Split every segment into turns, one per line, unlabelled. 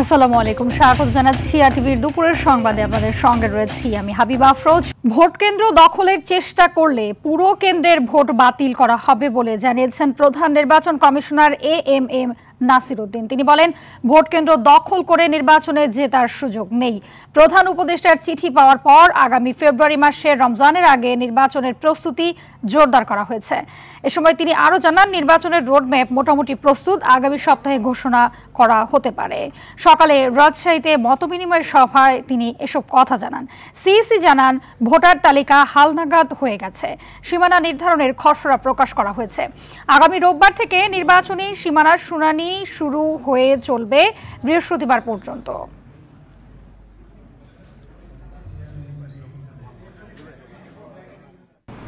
আসসালামু আলাইকুম, স্বাগত জানাচ্ছি আরটিভির দুপুরের সংবাদে। আপনাদের সঙ্গে রয়েছি আমি হাবিবা আফরোজ। ভোট কেন্দ্র দখলের চেষ্টা করলে পুরো কেন্দ্রের ভোট বাতিল করা হবে বলে জানিয়েছেন প্রধান নির্বাচন কমিশনার এএমএম নাসির উদ্দিন। তিনি বলেন, ভোট কেন্দ্র দখল করে নির্বাচনে জেতার সুযোগ নেই। প্রধান উপদেষ্টার চিঠি পাওয়ার পর আগামী ফেব্রুয়ারি মাসে রমজানের আগে নির্বাচনের প্রস্তুতি জোরদার করা হয়েছে। এ সময় তিনি আরও জানান, নির্বাচনের রোডম্যাপ মোটামুটি প্রস্তুত, আগামী সপ্তাহে ঘোষণা করা হতে পারে। সকালে রাজশাহীতে মতবিনিময় সভায় তিনি এসব কথা জানান। সিইসি জানান, ভোটার তালিকা হালনাগাদ হয়ে গেছে, সীমানা নির্ধারণের খসড়া প্রকাশ করা হয়েছে। আগামী রোববার থেকে নির্বাচনী সীমানার শুনানি শুরু হয়ে চলবে বৃহস্পতিবার পর্যন্ত।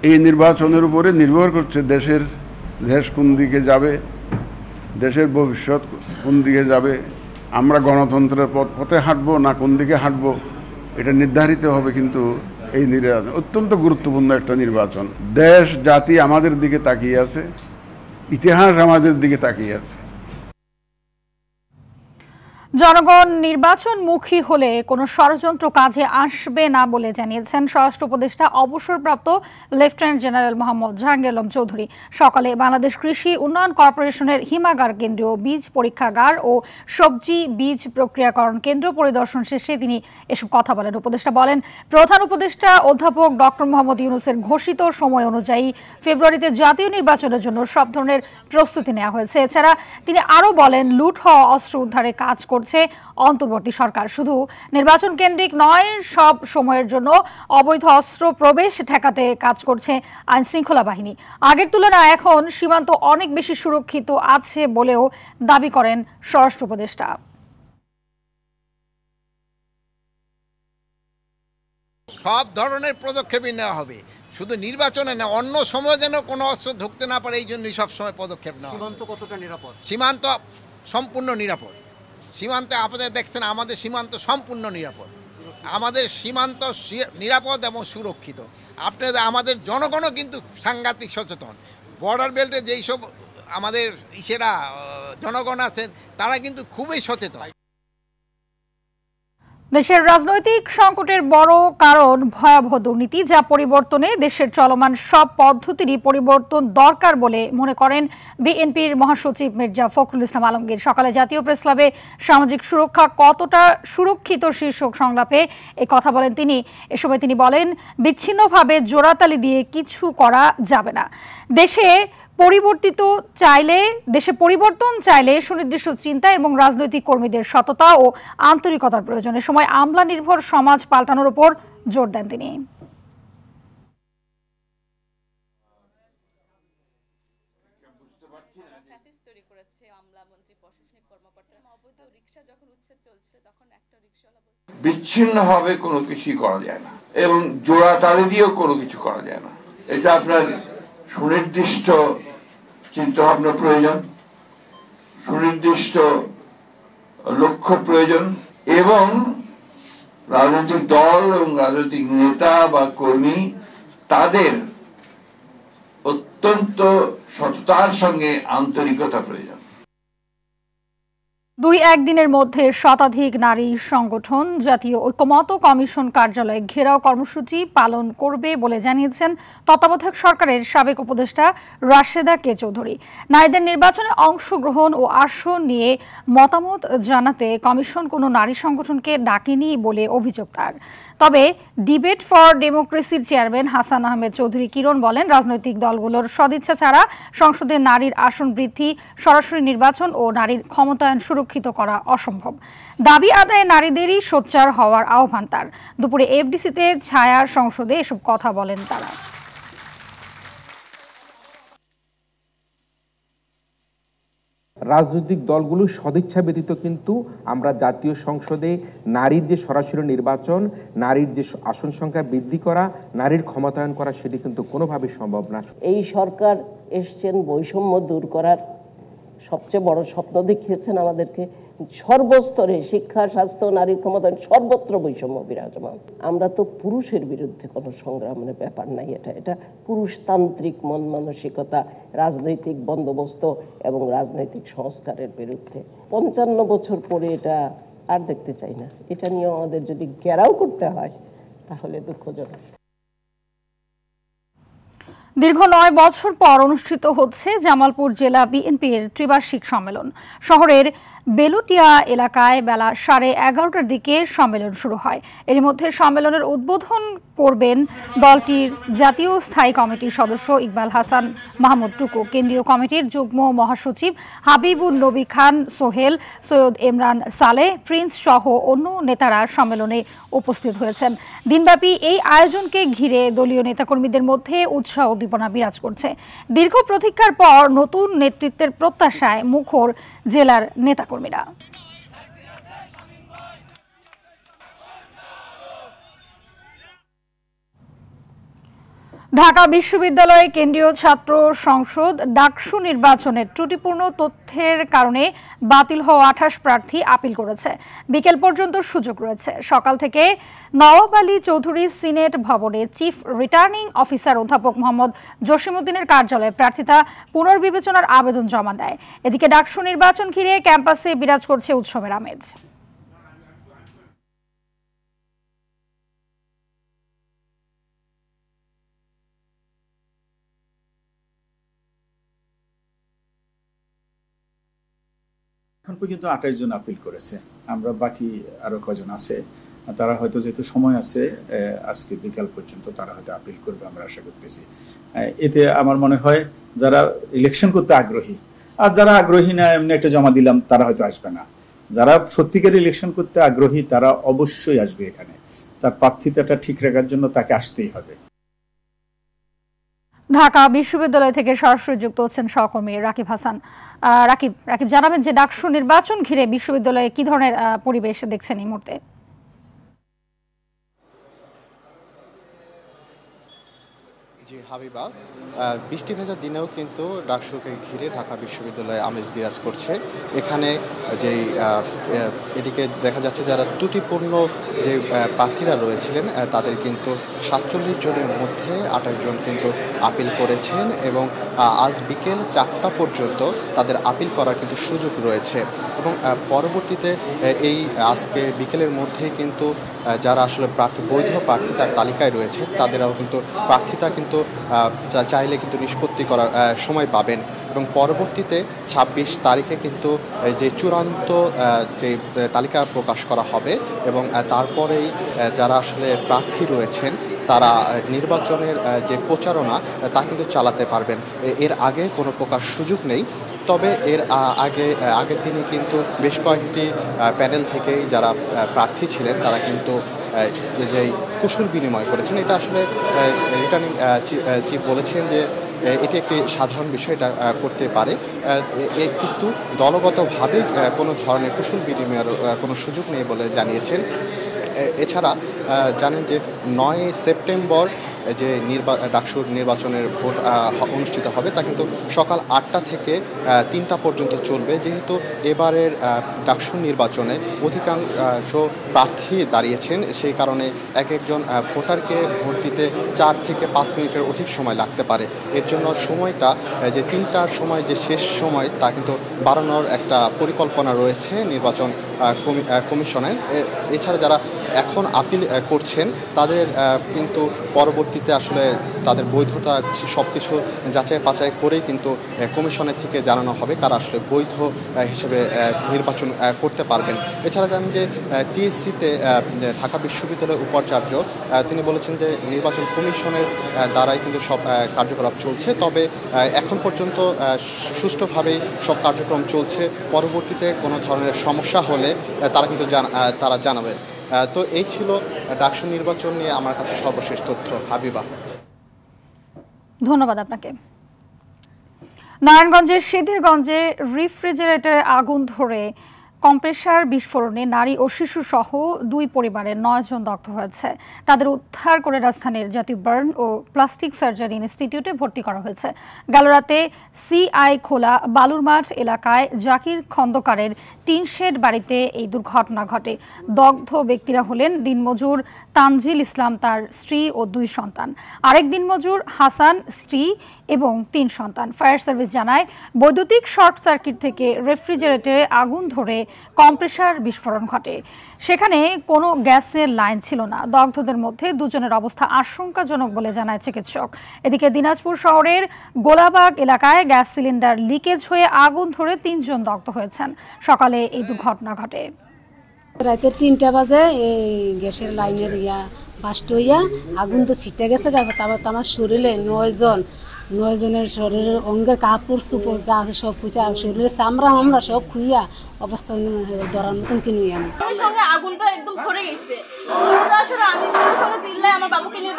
এই নির্বাচনের উপরে নির্ভর করছে দেশ কোন দিকে যাবে, দেশের ভবিষ্যৎ কোন দিকে যাবে, আমরা গণতন্ত্রের পথে হাঁটবো না কোন দিকে হাঁটবো, এটা নির্ধারিত হবে। কিন্তু এই নির্বাচন অত্যন্ত গুরুত্বপূর্ণ একটা নির্বাচন। দেশ জাতি আমাদের দিকে তাকিয়ে আছে, ইতিহাস আমাদের দিকে তাকিয়ে আছে।
জনগণ নির্বাচনমুখী হলে কোনো ষড়যন্ত্র কাজে আসবে না বলে জানিয়েছেন স্বরাষ্ট্র উপদেষ্টা অবসরপ্রাপ্ত লেফটেন্যান্ট জেনারেল মোহাম্মদ জাহাঙ্গীর আলম চৌধুরী। সকালে বাংলাদেশ কৃষি উন্নয়ন কর্পোরেশনের হিমাগার, কেন্দ্রীয় বীজ পরীক্ষাগার ও সবজি বীজ প্রক্রিয়াকরণ কেন্দ্র পরিদর্শন শেষে তিনি এসব কথা বলেন। উপদেষ্টা বলেন, প্রধান উপদেষ্টা অধ্যাপক ডক্টর মোহাম্মদ ইউনূসের ঘোষিত সময় অনুযায়ী ফেব্রুয়ারিতে জাতীয় নির্বাচনের জন্য সব ধরনের প্রস্তুতি নেওয়া হয়েছে। এছাড়া তিনি আরও বলেন, লুট হওয়া অস্ত্র উদ্ধারে কাজ করছে অন্তর্বর্তী সরকার। শুধু নির্বাচন কেন্দ্রিক নয়, সব সময়ের জন্য অবৈধ অস্ত্র প্রবেশ ঠেকাতে কাজ করছে আইন শৃঙ্খলা বাহিনী। আগের তুলনায় এখন সীমান্ত অনেক বেশি সুরক্ষিত আছে বলেও দাবি করেন স্বরাষ্ট্র উপদেষ্টা।
সব ধরনের পদক্ষেপই নেওয়া হবে, শুধু নির্বাচনে না, অন্য সময় যেন কোনো অস্ত্র ঢুকতে না পারে, এই জন্যই সবসময় পদক্ষেপ নেওয়া।
সীমান্ত কতটা নিরাপদ?
সীমান্ত সম্পূর্ণ নিরাপদ। সীমান্তে আপনাদের দেখছেন, আমাদের সীমান্ত সম্পূর্ণ নিরাপদ। আমাদের সীমান্ত নিরাপদ এবং সুরক্ষিত। আপনাদের আমাদের জনগণও কিন্তু সাংঘাতিক সচেতন। বর্ডার বেল্টে যেই সব আমাদের জনগণ আছেন, তারা কিন্তু খুবই সচেতন।
দেশের রাজনৈতিক সংকটের বড় কারণ ভয়াবহ দুর্নীতি, যা পরিবর্তনে দেশের চলমান সব পদ্ধতিরই পরিবর্তন দরকার বলে মনে করেন বিএনপির মহাসচিব মির্জা ফখরুল ইসলাম আলমগীর। সকালে জাতীয় প্রেসক্লাবে সামাজিক সুরক্ষা কতটা সুরক্ষিত শীর্ষক সংলাপে এই কথা বলেন তিনি। এ সময় তিনি বলেন, বিচ্ছিন্নভাবে জোড়াতালি দিয়ে কিছু করা যাবে না। দেশে পরিবর্তন চাইলে সুনির্দিষ্ট চিন্তা এবং রাজনৈতিক কর্মীদের সততা ও আন্তরিকতার প্রয়োজন। এ সময় আমলা নির্ভর সমাজ পাল্টানোর উপর জোর দেন তিনি।
বিচ্ছিন্নভাবে কোনো কিছুই করা যায় না এবং জোড়াতালি দিয়েও কোনো কিছু করা যায় না। এটা আপনার সুনির্দিষ্ট চিন্তাভাবনা প্রয়োজন, সুনির্দিষ্ট লক্ষ্য প্রয়োজন এবং রাজনৈতিক দল এবং রাজনৈতিক নেতা বা কর্মী তাদের অত্যন্ত সততার সঙ্গে আন্তরিকতা প্রয়োজন।
2-1 দিনের মধ্যে শতাধিক নারী সংগঠন জাতীয় ঐক্যমত্য কমিশন কার্যালয়ে ঘেরাও কর্মসূচি পালন করবে বলে জানিয়েছেন তত্ত্বাবধায়ক সরকারের সাবেক উপদেষ্টা রাশেদা কে চৌধুরী। নারীদের নির্বাচনে অংশগ্রহণ ও আসন নিয়ে মতামত জানাতে কমিশন কোনো নারী সংগঠনকে ডাকেনি বলে অভিযোগ তার। তবে ডিবেট ফর ডেমোক্রেসির চেয়ারম্যান হাসান আহমেদ চৌধুরী কিরণ বলেন, রাজনৈতিক দলগুলোর সদিচ্ছা ছাড়া সংসদে নারীর আসন বৃদ্ধি, সরাসরি নির্বাচন ও নারীর ক্ষমতায়ন সুরক্ষিত করা অসম্ভব। দাবি আদায়ে নারীদেরই সোচ্চার হওয়ার আহ্বান তার। দুপুরে এফডিসিতে ছায়ার সংসদে এসব কথা বলেন তারা।
রাজনৈতিক দলগুলোর সদিচ্ছা ব্যতীত কিন্তু আমরা জাতীয় সংসদে নারীর যে সরাসরি নির্বাচন, নারীর যে আসন সংখ্যা বৃদ্ধি করা, নারীর ক্ষমতায়ন করা, সেটি কিন্তু কোনোভাবেই সম্ভব না।
এই সরকার এসছেন বৈষম্য দূর করার, সবচেয়ে বড় স্বপ্ন দেখিয়েছেন আমাদেরকে। সর্বস্তরে শিক্ষা, স্বাস্থ্য, নারীর ক্ষমতায়ন, সর্বত্র বৈষম্য বিরাজমান। আমরা তো পুরুষের বিরুদ্ধে কোনো সংগ্রামের ব্যাপার নাই। এটা পুরুষতান্ত্রিক মন মানসিকতা, রাজনৈতিক বন্দোবস্ত এবং রাজনৈতিক সংস্কারের বিরুদ্ধে। 55 বছর পরে এটা আর দেখতে চাই না। এটা নিয়েও আমাদের যদি ঘেরাও করতে হয় তাহলে দুঃখজনক।
দীর্ঘ 9 বছর পর অনুষ্ঠিত হচ্ছে জামালপুর জেলা বিএনপির ত্রিবার্ষিক সম্মেলন। শহরের বেলুটিয়া এলাকায় বেলা 11:30টার দিকে সম্মেলন শুরু হয়। এর মধ্যে সম্মেলনের উদ্বোধন করবেন দলটির জাতীয় স্থায়ী কমিটির সদস্য ইকবাল হাসান মাহমুদ টুকু। কেন্দ্রীয় কমিটির যুগ্ম মহাসচিব হাবিবুন নবী খান সোহেল, সৈয়দ ইমরান সালেহ, প্রিন্স সহ অন্য নেতারা সম্মেলনে উপস্থিত হয়েছেন। দিনব্যাপী এই আয়োজনকে ঘিরে দলীয় নেতাকর্মীদের মধ্যে উৎসাহ উদ্দীপনা বিরাজ করছে। দীর্ঘ প্রতীক্ষার পর নতুন নেতৃত্বের প্রত্যাশায় মুখর জেলার নেতাকর্মীরা। ঢাকা বিশ্ববিদ্যালয়ে কেন্দ্রীয় ছাত্র সংসদ ডাকসু নির্বাচনের ত্রুটিপূর্ণ তথ্যের কারণে বাতিল হওয়া 28 প্রার্থী আপিল করেছে। বিকেল পর্যন্ত সুযোগ রয়েছে। সকাল থেকে নওয়াব আলী চৌধুরী সিনেট ভবনে চিফ রিটার্নিং অফিসার অধ্যাপক মোহাম্মদ জসিমউদ্দিনের কার্যালয়ে প্রার্থিতা পুনর্বিবেচনার আবেদন জমা দেয়। এদিকে ডাকসু নির্বাচন ঘিরে ক্যাম্পাসে বিরাজ করছে উৎসবের আমেজ।
এখন পর্যন্ত 28 জন আপিল করেছে। আমরা বাকি আরো কজন আছে, তারা হয়তো যেহেতু সময় আছে আজকে বিকাল পর্যন্ত তারা হয়তো আপিল করবে, আমরা আশা করতেছি। এতে আমার মনে হয় যারা ইলেকশন করতে আগ্রহী, আর যারা আগ্রহী না এমনি একটা জমা দিলাম, তারা হয়তো আসবে না। যারা সত্যিকার ইলেকশন করতে আগ্রহী তারা অবশ্যই আসবে। এখানে তার প্রার্থিতাটা ঠিক রাখার জন্য তাকে আসতেই হবে।
ঢাকা বিশ্ববিদ্যালয় থেকে সরাসরি যুক্ত হচ্ছেন সহকর্মী রাকিব হাসান। রাকিব জানাবেন যে ডাকসু নির্বাচন ঘিরে বিশ্ববিদ্যালয়ে কি ধরনের পরিবেশ দেখছেন এই মুহূর্তে?
জি হাবিবা, বৃষ্টি ভেজা দিনেও কিন্তু ডাকসুকে ঘিরে ঢাকা বিশ্ববিদ্যালয়ে আমেজ বিরাজ করছে। এখানে যেই এদিকে দেখা যাচ্ছে যারা ত্রুটিপূর্ণ যে প্রার্থীরা রয়েছিলেন তাদের কিন্তু 47 জনের মধ্যে 28 জন কিন্তু আপিল করেছেন এবং আজ বিকেল 4টা পর্যন্ত তাদের আপিল করার কিন্তু সুযোগ রয়েছে এবং পরবর্তীতে এই আজকে বিকেলের মধ্যে কিন্তু যারা আসলে বৈধ প্রার্থী তার তালিকায় রয়েছে তাদেরও কিন্তু প্রার্থিতা কিন্তু চাইলে কিন্তু নিষ্পত্তি করার সময় পাবেন এবং পরবর্তীতে 26 তারিখে কিন্তু যে চূড়ান্ত যে তালিকা প্রকাশ করা হবে এবং তারপরেই যারা আসলে প্রার্থী রয়েছেন তারা নির্বাচনের যে প্রচারণা তা কিন্তু চালাতে পারবেন। এর আগে কোনো প্রকার সুযোগ নেই। তবে এর আগের দিনে কিন্তু বেশ কয়েকটি প্যানেল থেকেই যারা প্রার্থী ছিলেন তারা কিন্তু যে কুশল বিনিময় করেছেন। এটা আসলে রিটার্নিং চিফ বলেছেন যে এটি একটি সাধারণ বিষয়, এটা করতে পারে, কিন্তু দলগতভাবে কোনো ধরনের কুশল বিনিময়ের কোনো সুযোগ নেই বলে জানিয়েছেন। এছাড়া জানেন যে 9 সেপ্টেম্বর যে ডাকসুর নির্বাচনের ভোট অনুষ্ঠিত হবে তা কিন্তু সকাল 8টা থেকে 3টা পর্যন্ত চলবে। যেহেতু এবারের ডাকসু নির্বাচনে অধিকাংশ প্রার্থী দাঁড়িয়েছেন, সেই কারণে একজন ভোটারকে ভোট দিতে 4 থেকে 5 মিনিটের অধিক সময় লাগতে পারে। এর জন্য সময়টা যে 3টার সময় যে শেষ সময় তা কিন্তু বাড়ানোর একটা পরিকল্পনা রয়েছে নির্বাচন কমিশনের। এছাড়া যারা এখন আপিল করছেন তাদের কিন্তু পরবর্তীতে আসলে তাদের বৈধতা সব কিছু যাচাই বাছাই করেই কিন্তু কমিশনের থেকে জানানো হবে কারা আসলে বৈধ হিসেবে নির্বাচন করতে পারবেন। এছাড়া জানেন যে টিএসসিতে ঢাকা বিশ্ববিদ্যালয়ের উপাচার্য তিনি বলেছেন যে নির্বাচন কমিশনের দ্বারাই কিন্তু সব কার্যকলাপ চলছে, তবে এখন পর্যন্ত সুষ্ঠুভাবেই সব কার্যক্রম চলছে। পরবর্তীতে কোনো ধরনের সমস্যা হলে তারা কিন্তু তারা জানাবেন। তো এই ছিল ডাকসু নির্বাচন নিয়ে আমার কাছে সর্বশেষ তথ্য। হাবিবা,
ধন্যবাদ আপনাকে। নারায়ণগঞ্জের সিদ্ধিরগঞ্জে রেফ্রিজারেটরে আগুন ধরে কম্প্রেসার বিস্ফোরণে নারী ও শিশু সহ 2 পরিবারের 9 জন দগ্ধ হয়েছে। তাদের উদ্ধার করে রাজধানীর জাতীয় বার্ন ও প্লাস্টিক সার্জারি ইনস্টিটিউটে ভর্তি করা হয়েছে। গেল রাতে সিআই খোলা বালুরমাঠ এলাকায় জাকির খন্দকারের টিনশেড বাড়িতে এই দুর্ঘটনা ঘটে। দগ্ধ ব্যক্তিরা হলেন দিনমজুর তানজিল ইসলাম, তার স্ত্রী ও 2 সন্তান। আরেক দিনমজুর হাসান, স্ত্রী এবং 3 সন্তান। ফায়ার সার্ভিস জানায় বৈদ্যুতিক শর্ট সার্কিট থেকে রেফ্রিজারেটরে আগুন ধরে কম্প্রেসার বিস্ফোরণ ঘটে। সেখানে কোনো গ্যাসের লাইন ছিল না। দগ্ধদের মধ্যে 2 জনের অবস্থা আশঙ্কাজনক বলে জানায় চিকিৎসক। এদিকে দিনাজপুর শহরের গোলাবাগ এলাকায় গ্যাস সিলিন্ডার লিকেজ হয়ে আগুন ধরে 3 জন দগ্ধ হয়েছেন। সকালে এই দুর্ঘটনা ঘটে।
রাতে 3টা বাজে এই গ্যাসের লাইনের বাস্ট হইয়া আগুন তো ছিটে গেছে। তারপর আমার শরীরে 9 জনের শরীরের অঙ্গের কাপড় চোপড় যা আছে সব খুঁজে, শরীরে চামড়া আমরা সব খুইয়া অবস্থা ধরার মতন কিনে আনি।
সঙ্গে আগুনটা একদম ধরে গেছে। আসলে আমি সঙ্গে চিল্লাই আমার বাবুকে নিয়ে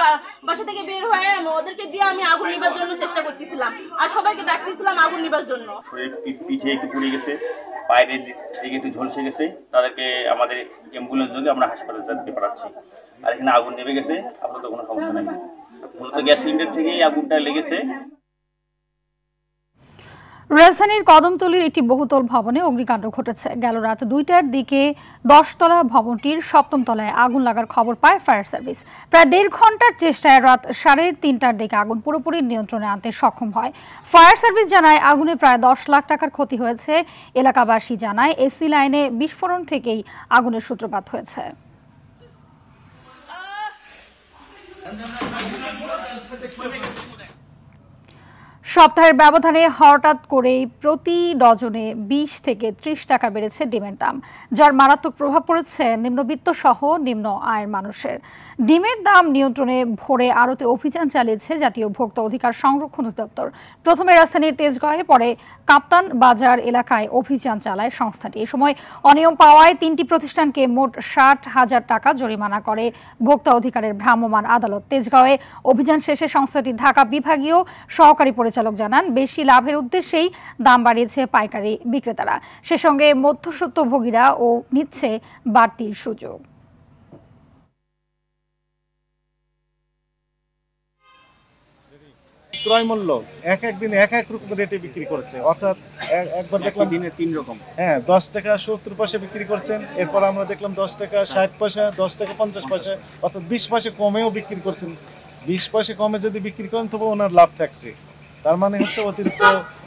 বাসা থেকে বের হয়ে ওদেরকে দিয়ে আমি আগুন নিবার জন্য চেষ্টা করতেছিলাম, আর সবাইকে ডাকতেছিলাম আগুন নিবার জন্য।
শরীর পিঠে একটু পুড়ে গেছে, পায়ের দিকে একটু ঝলসে গেছে, তাদেরকে আমাদের অ্যাম্বুলেন্স যোগে আমরা হাসপাতালে দিতে পারছি। আর এখানে আগুন নেমে গেছে, আপনার তো কোনো সমস্যা নেই। মূলত গ্যাস সিলিন্ডার থেকেই আগুনটা লেগেছে।
রাজধানীর কদমতলীর একটি বহুতল ভবনে অগ্নিকাণ্ড ঘটেছে। গেল রাত 2টার দিকে 10তলা ভবনটির 7ম তলায় আগুন লাগার খবর পায় ফায়ার সার্ভিস। প্রায় 1.5 ঘন্টার চেষ্টায় রাত 3:30টার দিকে আগুন পুরোপুরি নিয়ন্ত্রণে আনতে সক্ষম হয়। ফায়ার সার্ভিস জানায় আগুনে প্রায় 10 লাখ টাকার ক্ষতি হয়েছে। এলাকাবাসী জানায় এসি লাইনে বিস্ফোরণ থেকেই আগুনের সূত্রপাত হয়েছে। সপ্তাহের ব্যবধানে হঠাৎ করেই প্রতি ডজনে 20 থেকে 30 টাকা বেড়েছে ডিমের দাম, যার মারাত্মক প্রভাব পড়েছে নিম্নবিত্ত সহ নিম্ন আয়ের মানুষের। ডিমের দাম নিয়ন্ত্রণে ভোরে আড়তে অভিযান চালিয়েছে জাতীয় ভোক্তা অধিকার সংরক্ষণ অধিদপ্তর। প্রথমে রাজধানীর তেজগাঁয়ে, পরে কাপ্তান বাজার এলাকায় অভিযান চালায় সংস্থাটি। এ সময় অনিয়ম পাওয়ায় 3টি প্রতিষ্ঠানকে মোট 60,000 টাকা জরিমানা করে ভোক্তা অধিকারের ভ্রাম্যমাণ আদালত। তেজগাঁয়ে অভিযান শেষে সংস্থাটির ঢাকা বিভাগীয় সহকারী পরিচালক জানান, বেশি লাভের উদ্দেশ্যেই দাম বাড়িয়েছে পাইকারি বিক্রেতারা। সে সঙ্গে মধ্যস্বত্বভোগীরা ও নিচ্ছে বাড়তি সুযোগ।
ক্রয় মূল্য এক দিনে এক রকম রেটে বিক্রি করছে, অর্থাৎ একবার দেখলাম দিনে 3 রকম। 10 টাকা 70 পয়সা বিক্রি করছেন, এরপর আমরা দেখলাম 10 টাকা 60 পয়সা, 10 টাকা 50 পয়সা, অর্থাৎ 20 পয়সা কমেও বিক্রি করছেন। 20 পয়সা কমে যদি বিক্রি করেন তবে ওনার লাভ থাকছে। তার মানে হচ্ছে অতিরিক্ত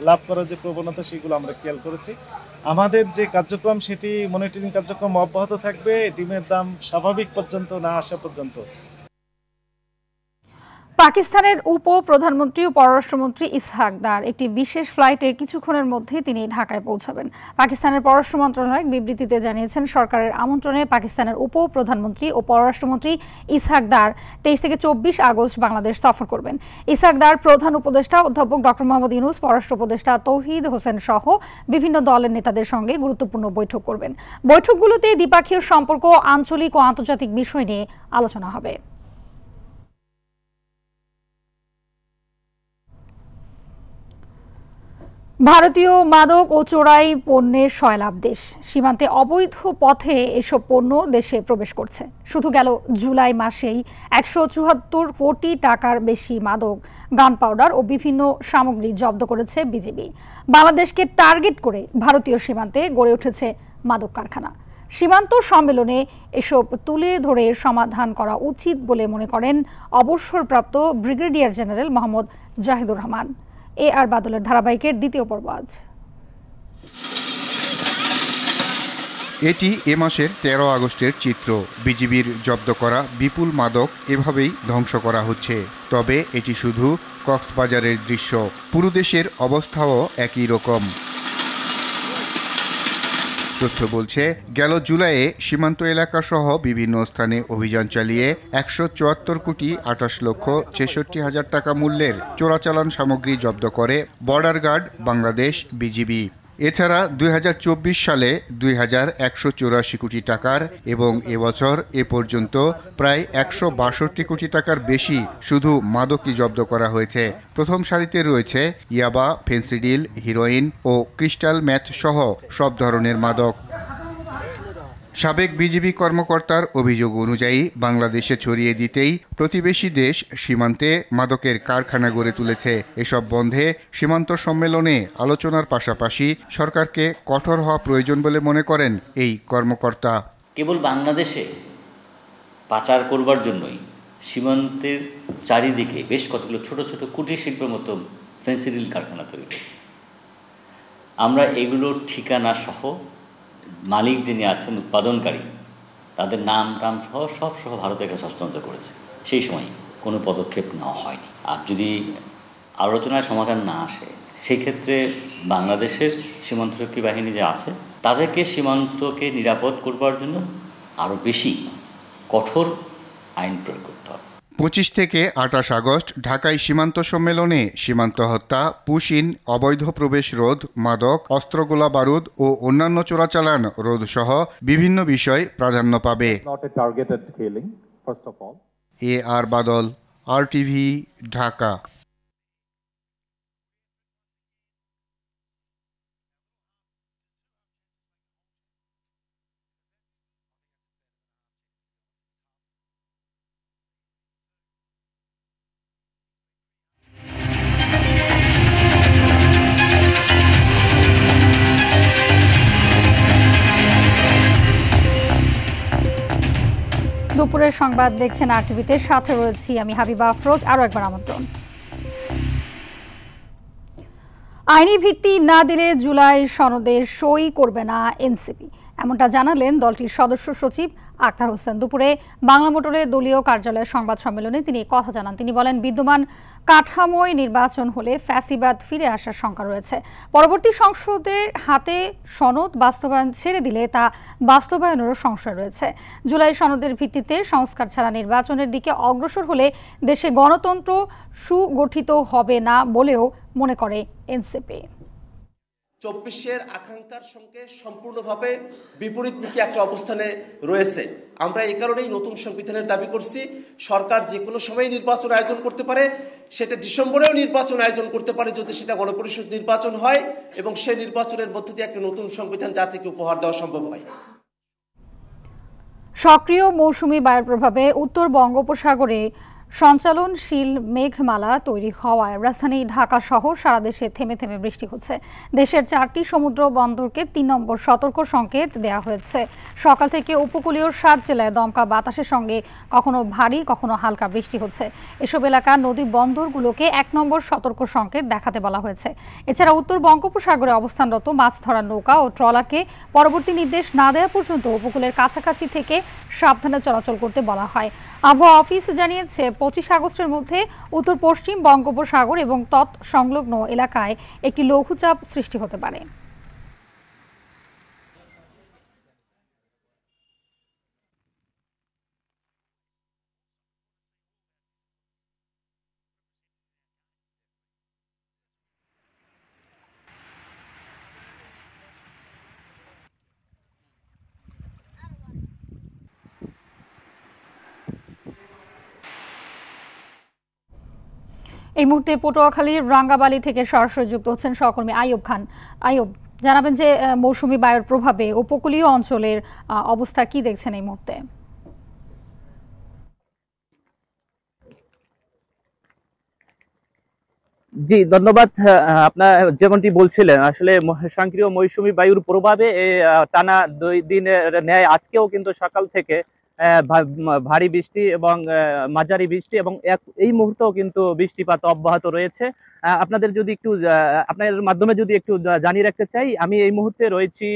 লাভ করার যে প্রবণতা সেগুলো আমরা খেয়াল করেছি। আমাদের যে কার্যক্রম সেটি মনিটরিং কার্যক্রম অব্যাহত থাকবে ডিমের দাম স্বাভাবিক পর্যন্ত না আসা পর্যন্ত।
পাকিস্তানের উপপ্রধানমন্ত্রী ও পররাষ্ট্রমন্ত্রী ইসহাক দার একটি বিশেষ ফ্লাইটে কিছুক্ষণের মধ্যেই তিনি ঢাকায় পৌঁছাবেন। পাকিস্তানের পররাষ্ট্র মন্ত্রণালয় বিবৃতিতে জানিয়েছেন, সরকারের আমন্ত্রণে পাকিস্তানের উপপ্রধানমন্ত্রী ও পররাষ্ট্রমন্ত্রী ইসহাক দার 23 থেকে 24 আগস্ট বাংলাদেশ সফর করবেন। ইসহাক দার প্রধান উপদেষ্টা অধ্যাপক ডক্টর মোহাম্মদ ইউনূস, পররাষ্ট্র উপদেষ্টা তৌহিদ হোসেন সহ বিভিন্ন দলের নেতাদের সঙ্গে গুরুত্বপূর্ণ বৈঠক করবেন। বৈঠকগুলোতে দ্বিপাক্ষীয় সম্পর্ক, আঞ্চলিক ও আন্তর্জাতিক বিষয় নিয়ে আলোচনা হবে। ভারতীয় মাদক ও চোরাই পণ্যের সয়লাব দেশ। সীমান্তে অবৈধ পথে এসব পণ্য দেশে প্রবেশ করছে। শুধু গেল জুলাই মাসেই 174 কোটি টাকার বেশি মাদক, গান পাউডার ও বিভিন্ন সামগ্রী জব্দ করেছে বিজিবি। বাংলাদেশকে টার্গেট করে ভারতীয় সীমান্তে গড়ে উঠেছে মাদক কারখানা। সীমান্ত সম্মেলনে এসব তুলে ধরে সমাধান করা উচিত বলে মনে করেন অবসরপ্রাপ্ত ব্রিগেডিয়ার জেনারেল মোহাম্মদ জাহিদুর রহমান। আর বাদলের ধারাবাহিকের দ্বিতীয় পর্ব আজ।
এটি এ মাসের 13 আগস্টের চিত্র। বিজিবির জব্দ করা বিপুল মাদক এভাবেই ধ্বংস করা হচ্ছে। তবে এটি শুধু কক্সবাজারের দৃশ্য, পুরো দেশের অবস্থাও একই রকম। তথ্য বলছে, গেল জুলাইয়ে সীমান্ত এলাকা সহ বিভিন্ন স্থানে অভিযান চালিয়ে 174 কোটি 28 লক্ষ 66 হাজার টাকা মূল্যের চোরাচালান সামগ্রী জব্দ করে বর্ডার গার্ড বাংলাদেশ বিজিবি। এছাড়া 2024 সালে 2184 কোটি টাকার এবং এবছর এ পর্যন্ত প্রায় 162 কোটি টাকার বেশি শুধু মাদকই জব্দ করা হয়েছে। প্রথম সারিতে রয়েছে ইয়াবা, ফেন্সিডিল, হিরোইন ও ক্রিস্টাল ম্যাথ সহ সব ধরনের মাদক। সাবেক বিজিবি কর্মকর্তার অভিযোগ অনুযায়ী বাংলাদেশে ছড়িয়ে দিতেই প্রতিবেশী দেশ সীমান্তে মাদকের কারখানা গড়ে তুলেছে। এসব বন্ধে সীমান্ত সম্মেলনে আলোচনার পাশাপাশি সরকারকে কঠোর হওয়া প্রয়োজন বলে মনে করেন এই কর্মকর্তা।
কেবল বাংলাদেশে পাচার করবার জন্যই সীমান্তের চারিদিকে বেশ কতগুলো ছোট ছোট কুটির শিল্পের মতো ফেন্সিডিল কারখানা তৈরি হয়েছে। আমরা এগুলোর ঠিকানা সহ মালিক যিনি আছেন উৎপাদনকারী তাদের নাম টাম সহ সব সহ ভারতের কাছে হস্তান্তর করেছে। সেই সময় কোনো পদক্ষেপ নেওয়া হয়নি। আর যদি আলোচনায় সমাধান না আসে সেই ক্ষেত্রে বাংলাদেশের সীমান্তরক্ষী বাহিনী যে আছে তাদেরকে সীমান্তকে নিরাপদ করবার জন্য আরও বেশি কঠোর আইন প্রয়োগ করতে হবে।
25 থেকে 28 আগস্ট ঢাকায় সীমান্ত সম্মেলনে সীমান্ত হত্যা, পুশিন, অবৈধ প্রবেশ রোধ, মাদক, অস্ত্রগোলা বারুদ ও অন্যান্য চোরাচালান রোধ সহ বিভিন্ন বিষয় প্রাধান্য পাবে। আর বাদল, RTV, ঢাকা।
দুপুরের সংবাদ দেখছেন RTVতে, সাথে রয়েছি আমি হাবিবা আফরোজ। আরও একবার আমন্ত্রণ। আইনি ভিত্তি না দিলে জুলাই সনদে সই করবে না এনসিপি, এমনটা জানালেন দলটির সদস্য সচিব আখতার হোসেন। দুপুরে বাংলা মোটরের দলীয় কার্যালয়ের সংবাদ সম্মেলনে তিনি কথা জানান। তিনি বলেন, বিদ্যমান কাঠামোয় নির্বাচন হলে ফ্যাসিবাদ ফিরে আসার শঙ্কা রয়েছে। পরবর্তী সংসদের হাতে সনদ বাস্তবায়ন ছেড়ে দিলে তা বাস্তবায়নেরও সংশয় রয়েছে। জুলাই সনদের ভিত্তিতে সংস্কার ছাড়া নির্বাচনের দিকে অগ্রসর হলে দেশে গণতন্ত্র সুগঠিত হবে না বলেও মনে করে এনসিপি।
24-এর আকাঙ্ক্ষার সঙ্গে সম্পূর্ণভাবে বিপরীতমুখী একটা অবস্থানে রয়েছে। আমরা এই কারণেই নতুন সংবিধানের দাবি করছি। সরকার যে কোনো সময় নির্বাচন আয়োজন করতে পারে, সেটা ডিসেম্বরেও নির্বাচন আয়োজন করতে পারে যদি সেটা গণপরিষদ নির্বাচন হয়, এবং সেই নির্বাচনের মধ্য দিয়ে একটা নতুন সংবিধান জাতিকে উপহার দেওয়া সম্ভব হয়।
সক্রিয় মৌসুমি বায়ুর প্রভাবে উত্তর বঙ্গোপসাগরে সঞ্চালনশীল মেঘমালা তৈরি হওয়ায় রাজধানী ঢাকা সহ সারা দেশে থেমে থেমে বৃষ্টি হচ্ছে। দেশের 4টি সমুদ্র বন্দরকে 3 নম্বর সতর্ক সংকেত দেওয়া হয়েছে। সকাল থেকে উপকূলীয় 7 জেলায় দমকা বাতাসের সঙ্গে কখনো ভারী কখনো হালকা বৃষ্টি হচ্ছে। এসব এলাকার নদী বন্দরগুলোকে 1 নম্বর সতর্ক সংকেত দেখাতে বলা হয়েছে। এছাড়া উত্তর বঙ্গোপসাগরে অবস্থানরত মাছ ধরার নৌকা ও ট্রলারকে পরবর্তী নির্দেশ না দেওয়া পর্যন্ত উপকূলের কাছাকাছি থেকে সাবধানে চলাচল করতে বলা হয়। আবহাওয়া অফিস জানিয়েছে 25 আগস্টের মধ্যে উত্তর পশ্চিম বঙ্গোপসাগর এবং তৎসংলগ্ন এলাকায় একটি লঘুচাপ সৃষ্টি হতে পারে। এই মুহূর্তে পটুয়াখালীর রাঙ্গাবালী থেকে সরাসরি যুক্ত হচ্ছেন সহকর্মী আইয়ুব খান। আইয়ুব, জানাবেন যে মৌসুমী বায়ুর প্রভাবে উপকূলীয় অঞ্চলের অবস্থা কি দেখছেন এই মুহূর্তে?
জি ধন্যবাদ। আপনার যেমনটি বলছিলেন, আসলে সক্রিয় মৌসুমী বায়ুর প্রভাবে টানা 2 দিনের ন্যায় আজকেও কিন্তু সকাল থেকে ভারী বৃষ্টি এবং মাঝারি বৃষ্টি এবং এই মুহূর্তেও কিন্তু বৃষ্টিপাত অব্যাহত রয়েছে। আপনাদের যদি একটু আপনার মাধ্যমে যদি একটু জানিয়ে রাখতে চাই, আমি এই মুহূর্তে রয়েছি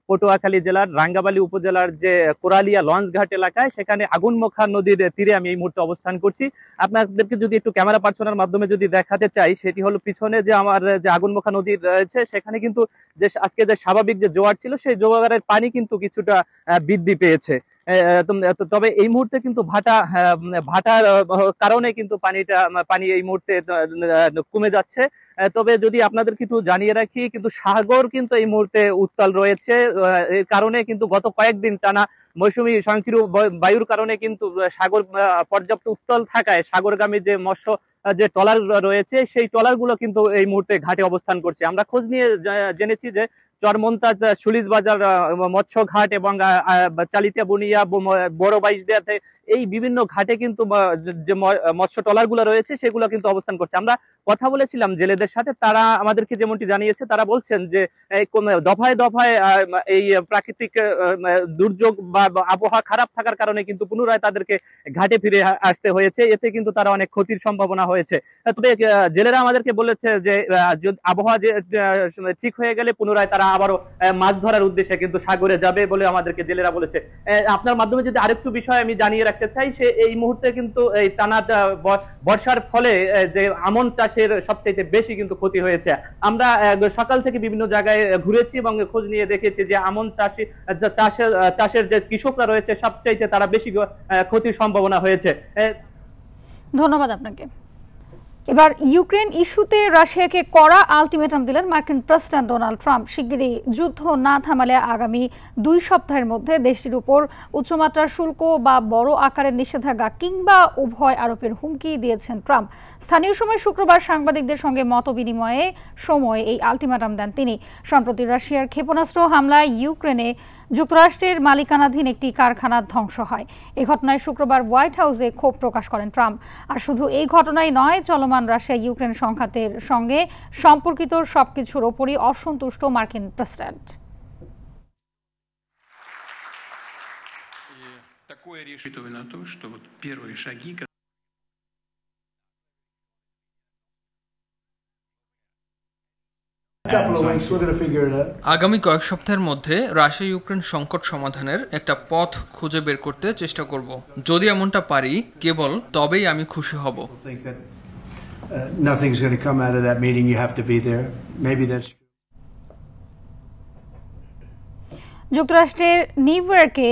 পটুয়াখালী জেলার রাঙ্গাবালী উপজেলার যে কোরালিয়া লঞ্চ ঘাট এলাকায়। সেখানে আগুনমুখা নদীর তীরে আমি এই মুহূর্তে অবস্থান করছি। আপনাদেরকে যদি একটু ক্যামেরা পার্সনের মাধ্যমে যদি দেখাতে চাই, সেটি হলো পিছনে যে আমার যে আগুনমুখা নদী রয়েছে, সেখানে কিন্তু যে আজকে যে স্বাভাবিক যে জোয়ার ছিল, সেই জোয়ারের পানি কিন্তু কিছুটা বৃদ্ধি পেয়েছে। তবে এই মুহূর্তে কিন্তু ভাটার কারণে কিন্তু পানি এই মুহূর্তে কমে যাচ্ছে। তবে যদি আপনাদের কিছু জানিয়ে রাখি, কিন্তু সাগর কিন্তু এই মুহূর্তে উত্তাল রয়েছে। এর কারণে কিন্তু গত কয়েকদিন টানা মৌসুমী সক্রিয় বায়ুর কারণে কিন্তু সাগর পর্যাপ্ত উত্তাল থাকায় সাগরগামী যে মৎস্য যে ট্রলার রয়েছে, সেই ট্রলারগুলো কিন্তু এই মুহূর্তে ঘাটে অবস্থান করছে। আমরা খোঁজ নিয়ে জেনেছি যে চরমন্তাজ, সুলিশ বাজার মৎস্য ঘাট এবং চালিতিয়া বুনিয়া, বড় বাইশদিয়াতে এই বিভিন্ন ঘাটে কিন্তু যে মৎস্য ট্রলারগুলো রয়েছে সেগুলো কিন্তু অবস্থান করছে। আমরা কথা বলেছিলাম জেলেদের সাথে, তারা আমাদেরকে যেমনটি জানিয়েছে, তারা বলছেন যে দফায় দফায় এই প্রাকৃতিক দুর্যোগ বা আবহাওয়া খারাপ থাকার কারণে কিন্তু পুনরায় তাদেরকে ঘাটে ফিরে আসতে হয়েছে, এতে কিন্তু তারা অনেক ক্ষতির সম্ভাবনা হয়েছে। তবে জেলেরা আমাদেরকে বলেছে যে আবহাওয়া ঠিক হয়ে গেলে পুনরায় তারা আবারও মাছ ধরার উদ্দেশ্যে কিন্তু সাগরে যাবে বলে আমাদেরকে জেলেরা বলেছে। আপনার মাধ্যমে যদি আরেকটু বিষয় আমি জানিয়ে রাখতে চাই, সে এই মুহূর্তে কিন্তু এই টানা বর্ষার ফলে যে আমন চাষের সবচেয়ে বেশি কিন্তু ক্ষতি হয়েছে। আমরা সকাল থেকে বিভিন্ন জায়গায় ঘুরেছি এবং খোঁজ নিয়ে দেখেছি যে আমন চাষের যে কৃষকরা রয়েছে সবচাইতে তারা বেশি ক্ষতির সম্ভাবনা হয়েছে।
ধন্যবাদ আপনাকে। এবার ইউক্রেন ইস্যুতে রাশিয়াকে কড়া আলটিমেটাম দিলেন মার্কিন প্রেসিডেন্ট ডোনাল্ড ট্রাম্প। শিগগিরই যুদ্ধ না থামালে আগামী 2 সপ্তাহের মধ্যে দেশটির উপর উচ্চমাত্রার শুল্ক বা বড় আকারের নিষেধাজ্ঞা কিংবা উভয় আরোপের হুমকি দিয়েছেন ট্রাম্প। স্থানীয় সময় শুক্রবার সাংবাদিকদের সঙ্গে মতবিনিময়ে সময় এই আলটিমেটাম দেন তিনি। সম্প্রতি রাশিয়ার ক্ষেপণাস্ত্র হামলায় ইউক্রেনে যুক্তরাষ্ট্রের মালিকানাধীন একটি কারখানা ধ্বংস হয়। এ ঘটনায় শুক্রবার হোয়াইট হাউসে ক্ষোভ প্রকাশ করেন ট্রাম্প। আর শুধু এই ঘটনাই নয়, চলমান রাশিয়া ইউক্রেন সংঘাতের সঙ্গে সম্পর্কিত সবকিছুর ওপরই অসন্তুষ্ট মার্কিন প্রেসিডেন্ট।
আগামী কয়েক সপ্তাহের মধ্যে রাশিয়া ইউক্রেন সংকট সমাধানের একটা পথ খুঁজে বের করতে চেষ্টা করব। যদি এমনটা পারি কেবল তবেই আমি খুশি হব।
যুক্তরাষ্ট্রের নিউ ইয়র্কে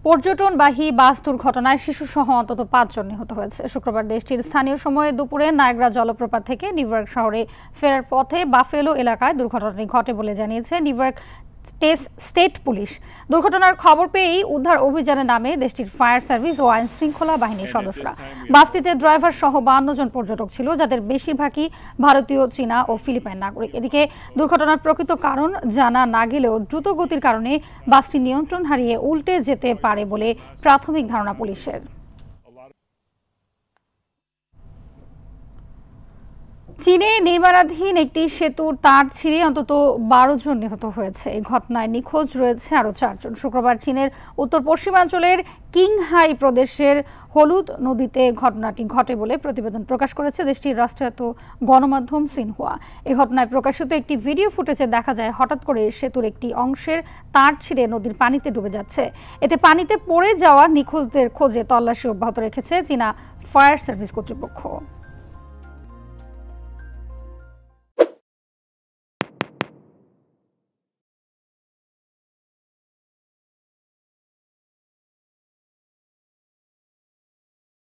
পর্যটনবাহী বাস দুর্ঘটনায় শিশুসহ অন্তত 5 জন নিহত হয়েছে। শুক্রবার দেশটির স্থানীয় সময়ে দুপুরে নায়াগ্রা জলপ্রপাত থেকে নিউ ইয়র্ক শহরে ফেরার পথে বাফেলো এলাকায় দুর্ঘটনাটি ঘটে বলে জানিয়েছে নিউ ইয়র্ক স্টেট পুলিশ। দুর্ঘটনার খবর পেয়েই উদ্ধার অভিযানে নামে দেশটির ফায়ার সার্ভিস ও আইন শৃঙ্খলা বাহিনীর সদস্যরা। বাসটিতে ড্রাইভার সহ 52 জন পর্যটক ছিল, যাদের বেশিরভাগই ভারতীয়, চীনা ও ফিলিপাইন নাগরিক। এদিকে দুর্ঘটনার প্রকৃত কারণ জানা না গেলেও দ্রুত গতির কারণে বাসটি নিয়ন্ত্রণ হারিয়ে উল্টে যেতে পারে বলে প্রাথমিক ধারণা পুলিশের। চীনে নির্মাণাধীন একটি সেতুর তার ছিঁড়ে অন্তত 12 জন নিহত হয়েছে। এই ঘটনায় নিখোঁজ রয়েছে আরও 4 জন। শুক্রবার চীনের উত্তর পশ্চিমাঞ্চলের কিংহাই প্রদেশের হলুদ নদীতে ঘটনাটি ঘটে বলে প্রতিবেদন প্রকাশ করেছে দেশটির রাষ্ট্রায়ত্ত গণমাধ্যম সিনহুয়া। এই ঘটনায় প্রকাশিত একটি ভিডিও ফুটেজে দেখা যায় হঠাৎ করে সেতুর একটি অংশের তার ছিঁড়ে নদীর পানিতে ডুবে যাচ্ছে। এতে পানিতে পড়ে যাওয়া নিখোঁজদের খোঁজে তল্লাশি অব্যাহত রেখেছে চীনা ফায়ার সার্ভিস কর্তৃপক্ষ।